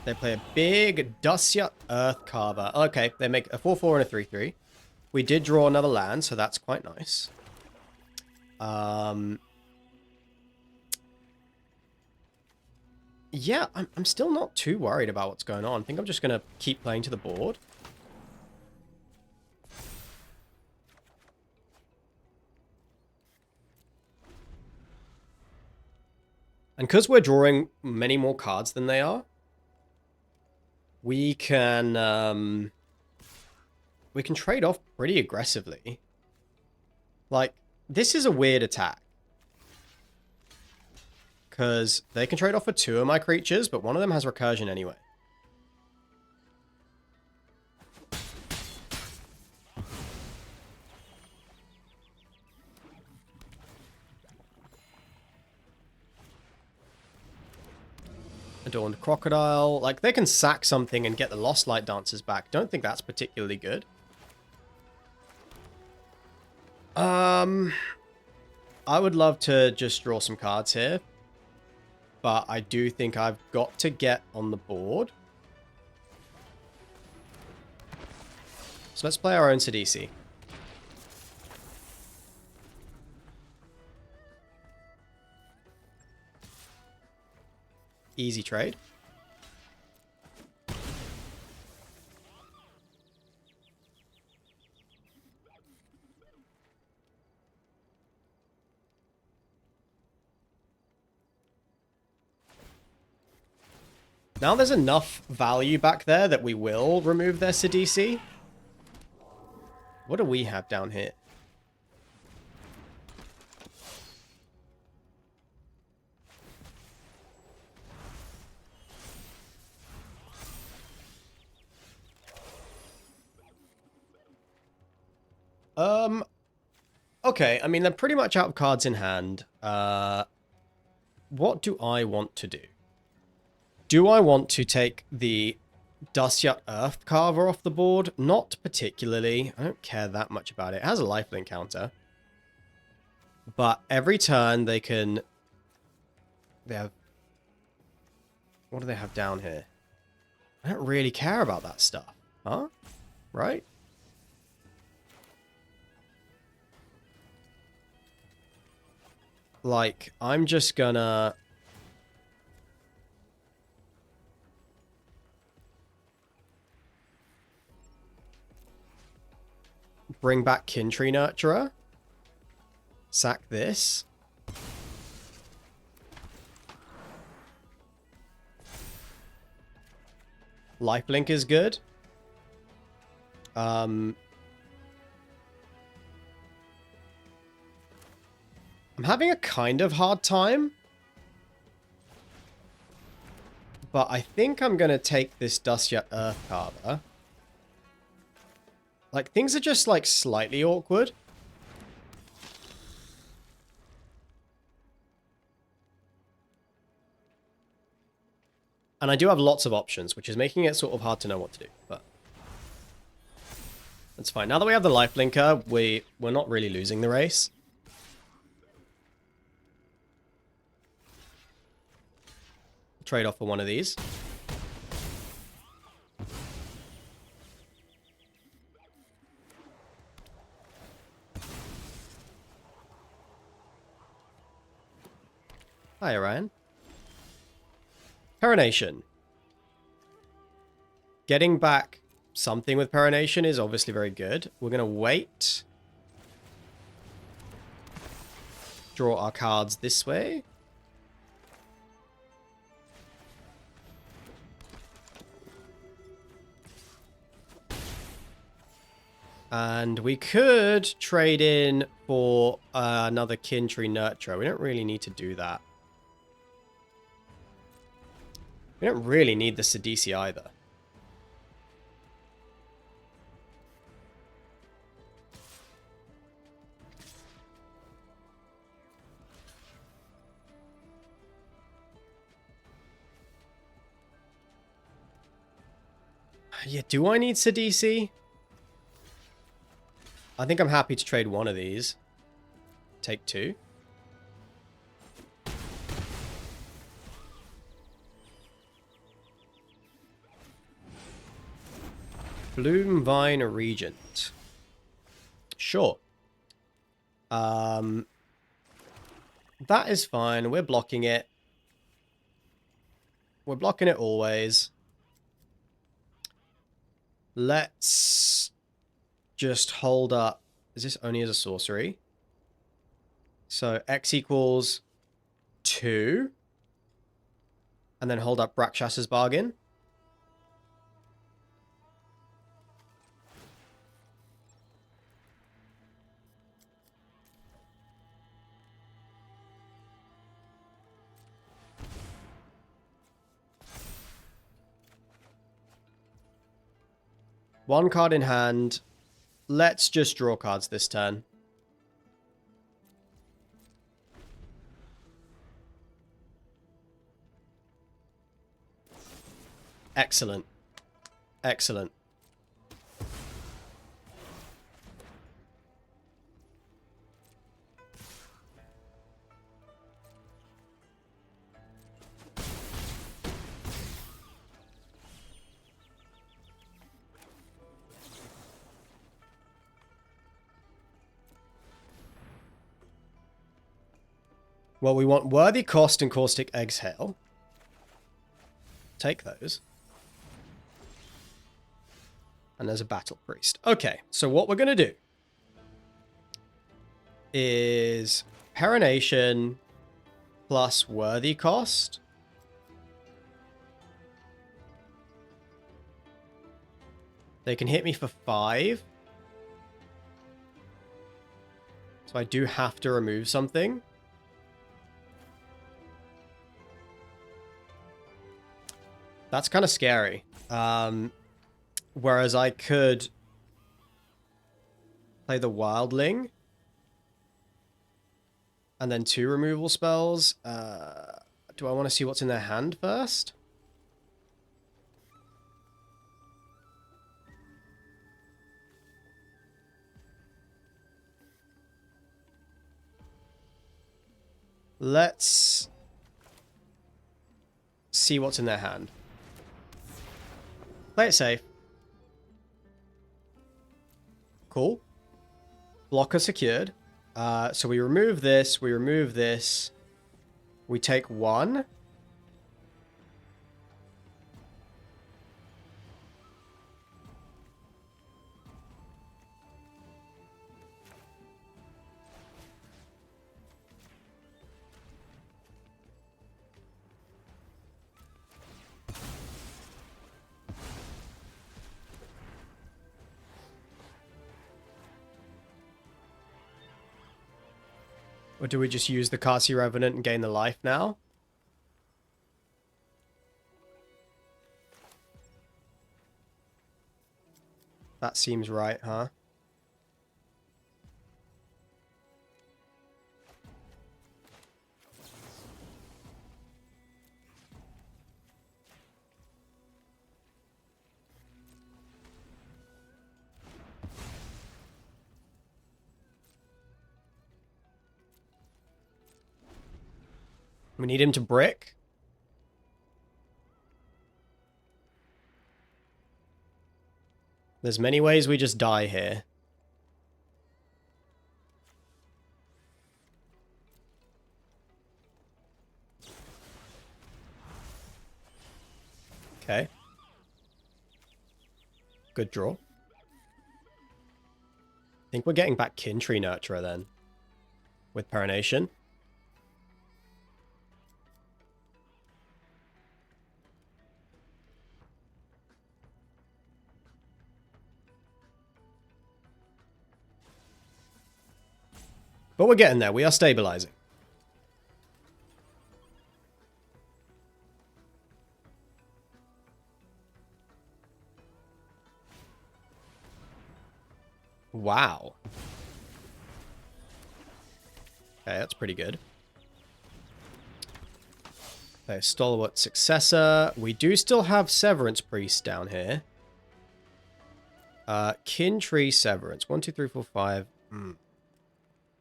They play a big Dusya Earth Carver. Okay, they make a 4/4 and a 3/3. We did draw another land, so that's quite nice. Yeah, I'm still not too worried about what's going on. I think I'm just going to keep playing to the board. And because we're drawing many more cards than they are, we can trade off pretty aggressively. Like, this is a weird attack. Because they can trade off for 2 of my creatures, but one of them has recursion anyway. Adorned Crocodile. Like, they can sack something and get the Lost Light Dancers back. Don't think that's particularly good. I would love to just draw some cards here. But I do think I've got to get on the board. So let's play our own Sidisi. Easy trade. Now there's enough value back there that we will remove their Sidisi. What do we have down here? Okay, I mean, they're pretty much out of cards in hand. What do I want to do? Do I want to take the Dustyut Earth Carver off the board? Not particularly. I don't care that much about it. It has a lifelink counter. But every turn they can... They have... What do they have down here? I don't really care about that stuff. Huh? Right? Like, I'm just gonna... bring back Kintree Nurturer. Sack this. Lifelink is good. I'm having a kind of hard time. But I think I'm going to take this Dustyut Earth Carver. Like, things are just, like, slightly awkward. And I do have lots of options, which is making it sort of hard to know what to do. But that's fine. Now that we have the lifelinker, we're not really losing the race. Trade off for one of these. Hi, Orion. Perenation. Getting back something with Perenation is obviously very good. We're going to wait. draw our cards this way. And we could trade in for another Kin Tree Nurturer. We don't really need to do that. We don't really need the Sidisi either. Yeah, do I need Sidisi? I think I'm happy to trade one of these. Take two. Bloom Vine Regent. Sure. That is fine. We're blocking it. We're blocking it always. Let's just hold up. Is this only as a sorcery? So X equals 2. And then hold up Rakshas's Bargain. One card in hand. Let's just draw cards this turn. Excellent. Excellent. Well, we want Worthy Cost and Caustic Exhale. Take those. And there's a Battle Priest. Okay, so what we're going to do is Perenation plus Worthy Cost. They can hit me for 5. So I do have to remove something. That's kind of scary. Whereas I could play the Wildling. And then 2 removal spells. Do I want to see what's in their hand first? Let's see what's in their hand. Play it safe. Cool. Blocker secured. So we remove this. We remove this. We take 1. Or do we just use the Kasi Revenant and gain the life now? That seems right, huh? We need him to brick. There's many ways we just die here. Okay. Good draw. I think we're getting back Kin Tree Nurturer then. With Perenation. But we're getting there. We are stabilizing. Wow. Okay, that's pretty good. Okay, Stalwart Successor. We do still have Severance Priest down here. Kin Tree Severance. 1, 2, 3, 4, 5.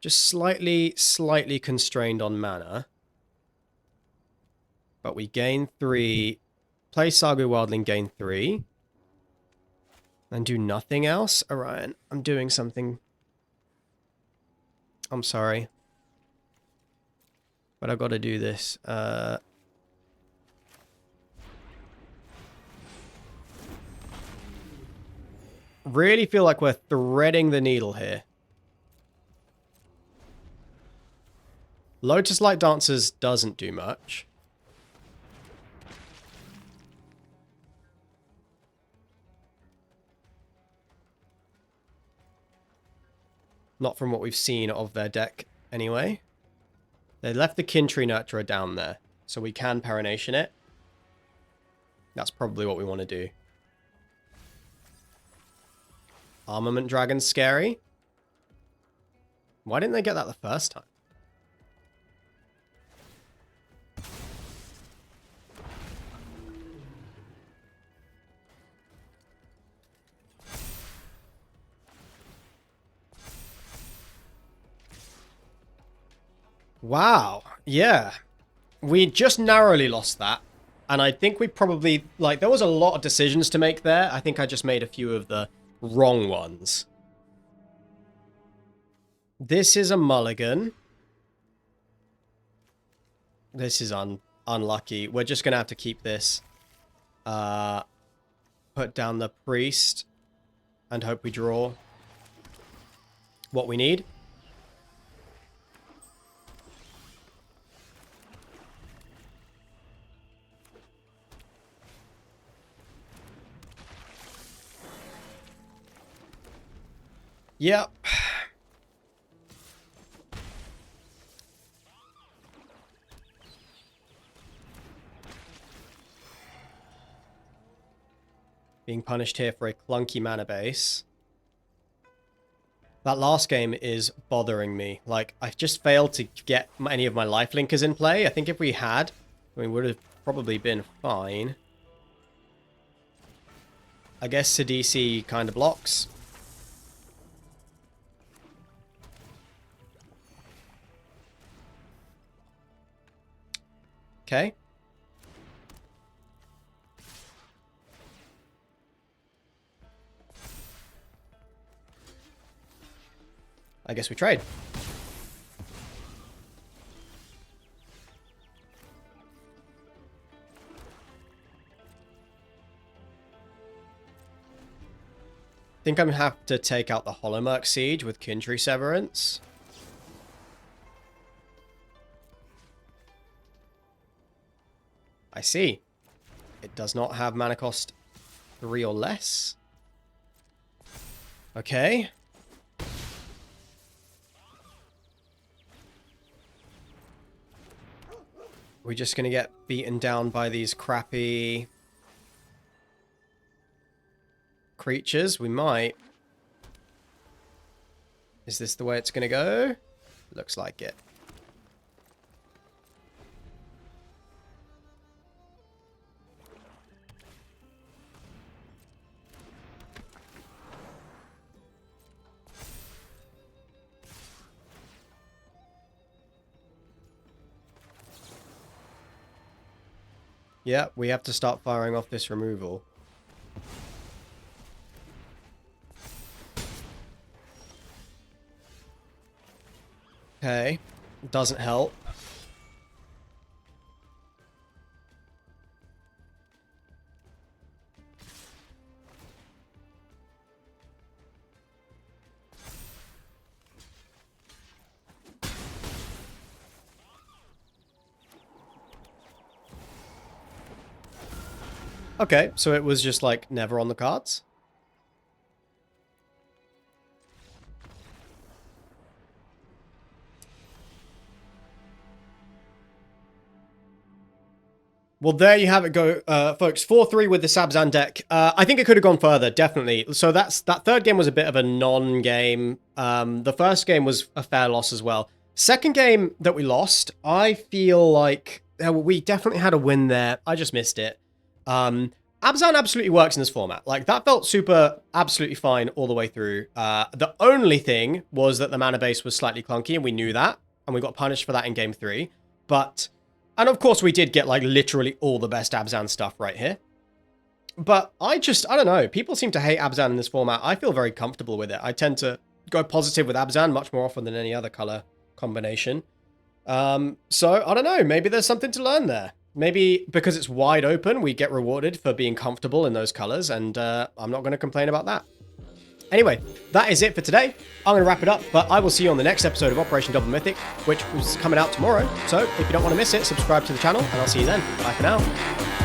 Just slightly constrained on mana. But we gain 3. Play Sagu Wildling, gain 3. And do nothing else? Orion, I'm doing something. I'm sorry. But I've got to do this. Really feel like we're threading the needle here. Lotus Light Dancers doesn't do much. Not from what we've seen of their deck, anyway. They left the Kin Tree Nurturer down there, so we can Parination it. That's probably what we want to do. Armament Dragon's scary. Why didn't they get that the first time? Wow. Yeah. We just narrowly lost that. And I think we probably, like, there was a lot of decisions to make there. I think I just made a few of the wrong ones. This is a mulligan. This is unlucky. We're just going to have to keep this. Put down the priest. And hope we draw what we need. Yep. Being punished here for a clunky mana base. That last game is bothering me. Like, I've just failed to get any of my lifelinkers in play. I think if we had, we would have probably been fine. I guess Sidisi kind of blocks. Okay. I guess we trade. I think I'm going to have to take out the Hollowmurk Siege with Kin Tree Severance. I see. It does not have mana cost 3 or less. Okay. We're just going to get beaten down by these crappy creatures. We might. Is this the way it's going to go? Looks like it. Yeah, we have to start firing off this removal. Okay, doesn't help. Okay, so it was just, like, never on the cards? Well, there you have it, folks. 4-3 with the Abzan deck. I think it could have gone further, definitely. So that third game was a bit of a non-game. The first game was a fair loss as well. Second game that we lost, I feel like we definitely had a win there. I just missed it. Abzan absolutely works in this format. Like, that felt absolutely fine all the way through. The only thing was that the mana base was slightly clunky, and we knew that, and we got punished for that in game 3. But, and of course we did get, like, literally all the best Abzan stuff right here. But I don't know. People seem to hate Abzan in this format. I feel very comfortable with it. I tend to go positive with Abzan much more often than any other color combination. So, I don't know. Maybe there's something to learn there. Maybe because it's wide open, we get rewarded for being comfortable in those colors, and I'm not going to complain about that. Anyway, that is it for today. I'm going to wrap it up, but I will see you on the next episode of Operation Double Mythic, which is coming out tomorrow. So if you don't want to miss it, subscribe to the channel, and I'll see you then. Bye for now.